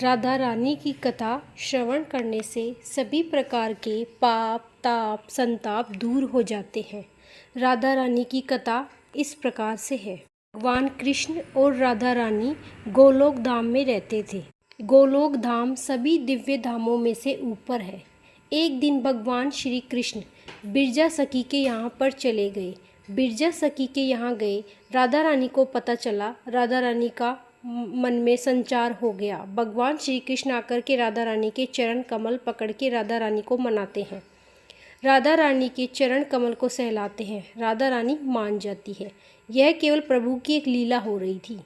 राधा रानी की कथा श्रवण करने से सभी प्रकार के पाप ताप संताप दूर हो जाते हैं। राधा रानी की कथा इस प्रकार से है। भगवान कृष्ण और राधा रानी गोलोक धाम में रहते थे। गोलोक धाम सभी दिव्य धामों में से ऊपर है। एक दिन भगवान श्री कृष्ण बिरजा सखी के यहाँ पर चले गए। बिरजा सखी के यहाँ गए। राधा रानी को पता चला। राधा रानी का मन में संचार हो गया। भगवान श्री कृष्ण आकर के राधा रानी के चरण कमल पकड़ के राधा रानी को मनाते हैं। राधा रानी के चरण कमल को सहलाते हैं। राधा रानी मान जाती है। यह केवल प्रभु की एक लीला हो रही थी।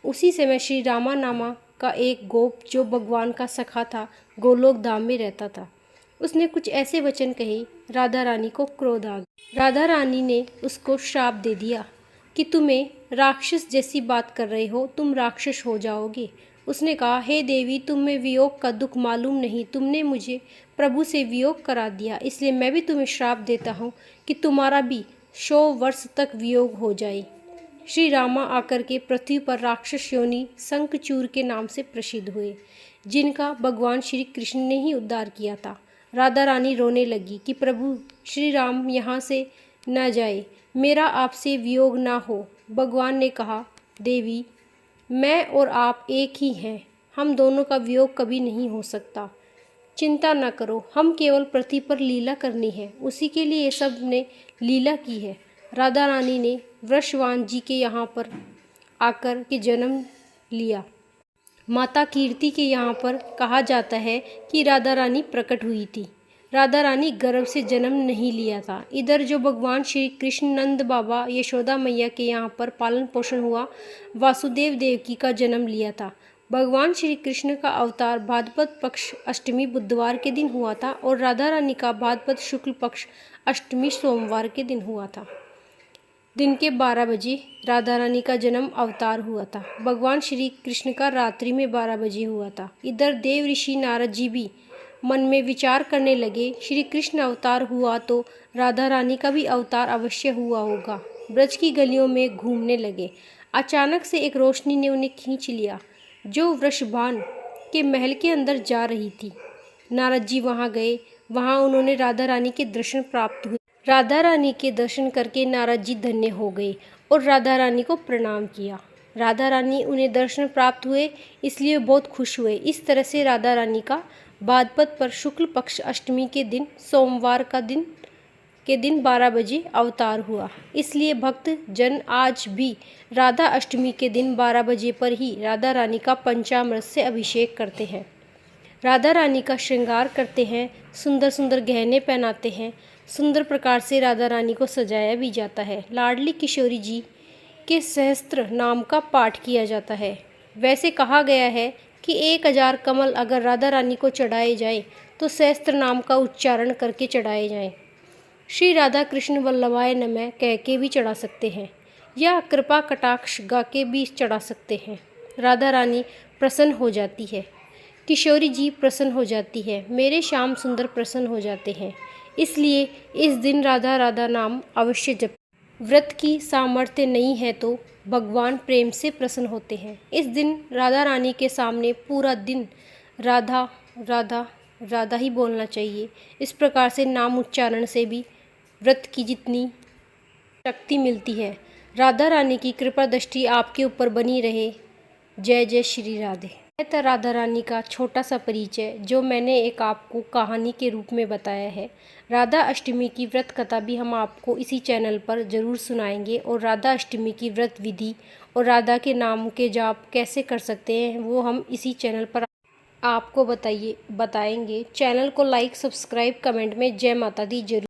उसी समय श्री रामा नामा का एक गोप जो भगवान का सखा था, गोलोक धाम में रहता था। उसने कुछ ऐसे वचन कहे, राधा रानी को क्रोध आ गया। राधा रानी ने उसको श्राप दे दिया कि तुम्हें राक्षस जैसी बात कर रहे हो, तुम राक्षस हो जाओगे। उसने कहा, हे देवी, तुम्हें वियोग का दुख मालूम नहीं। तुमने मुझे प्रभु से वियोग करा दिया, इसलिए मैं भी तुम्हें श्राप देता हूँ कि तुम्हारा भी 100 वर्ष तक वियोग हो जाए। श्री रामा आकर के पृथ्वी पर राक्षस योनि शंखचूड़ के नाम से प्रसिद्ध हुए, जिनका भगवान श्री कृष्ण ने ही उद्धार किया था। राधा रानी रोने लगी कि प्रभु श्री राम यहाँ से न जाए, मेरा आपसे वियोग ना हो। भगवान ने कहा, देवी, मैं और आप एक ही हैं, हम दोनों का वियोग कभी नहीं हो सकता। चिंता न करो, हम केवल पृथ्वी पर लीला करनी है, उसी के लिए सब ने लीला की है। राधा रानी ने वृषवान जी के यहाँ पर आकर के जन्म लिया। माता कीर्ति के यहाँ पर कहा जाता है कि राधा रानी प्रकट हुई थी। राधा रानी गर्भ से जन्म नहीं लिया था। इधर जो भगवान श्री कृष्ण नंद बाबा यशोदा मैया के यहाँ पर पालन पोषण हुआ, वासुदेव देवकी का जन्म लिया था। भगवान श्री कृष्ण का अवतार भाद्रपद पक्ष अष्टमी बुधवार के दिन हुआ था और राधा रानी का भाद्रपद शुक्ल पक्ष अष्टमी सोमवार के दिन हुआ था। दिन के 12 बजे राधा रानी का जन्म अवतार हुआ था। भगवान श्री कृष्ण का रात्रि में 12 बजे हुआ था। इधर देव ऋषि नारद जी भी मन में विचार करने लगे, श्री कृष्ण अवतार हुआ तो राधा रानी का भी अवतार अवश्य हुआ होगा। ब्रज की गलियों में घूमने लगे। अचानक से एक रोशनी ने उन्हें खींच लिया, जो वृषभान के महल के अंदर जा रही थी। नारद जी वहाँ गए। वहाँ उन्होंने राधा रानी के दर्शन प्राप्त हुए। राधा रानी के दर्शन करके नारद जी धन्य हो गए और राधा रानी को प्रणाम किया। राधा रानी उन्हें दर्शन प्राप्त हुए, इसलिए बहुत खुश हुए। इस तरह से राधा रानी का भाद्रपद पर शुक्ल पक्ष अष्टमी के दिन सोमवार का दिन 12 बजे अवतार हुआ। इसलिए भक्त जन आज भी राधा अष्टमी के दिन 12 बजे पर ही राधा रानी का पंचामृत से अभिषेक करते हैं। राधा रानी का श्रृंगार करते हैं, सुंदर सुंदर गहने पहनाते हैं। सुंदर प्रकार से राधा रानी को सजाया भी जाता है। लाडली किशोरी जी के सहस्त्र नाम का पाठ किया जाता है। वैसे कहा गया है कि 1000 कमल अगर राधा रानी को चढ़ाए जाए तो सहस्त्र नाम का उच्चारण करके चढ़ाए जाएं। श्री राधा कृष्ण वल्लभाय नमः कह के भी चढ़ा सकते हैं या कृपा कटाक्ष गा के भी चढ़ा सकते हैं। राधा रानी प्रसन्न हो जाती है, किशोरी जी प्रसन्न हो जाती है, मेरे श्याम सुंदर प्रसन्न हो जाते हैं। इसलिए इस दिन राधा राधा नाम अवश्य जप। व्रत की सामर्थ्य नहीं है तो भगवान प्रेम से प्रसन्न होते हैं। इस दिन राधा रानी के सामने पूरा दिन राधा राधा राधा ही बोलना चाहिए। इस प्रकार से नाम उच्चारण से भी व्रत की जितनी शक्ति मिलती है। राधा रानी की कृपा दृष्टि आपके ऊपर बनी रहे। जय जय श्री राधे। यह था राधा रानी का छोटा सा परिचय, जो मैंने एक आपको कहानी के रूप में बताया है। राधा अष्टमी की व्रत कथा भी हम आपको इसी चैनल पर ज़रूर सुनाएंगे और राधा अष्टमी की व्रत विधि और राधा के नाम के जाप कैसे कर सकते हैं वो हम इसी चैनल पर आपको बताएंगे। चैनल को लाइक, सब्सक्राइब, कमेंट में जय माता दी जरूर।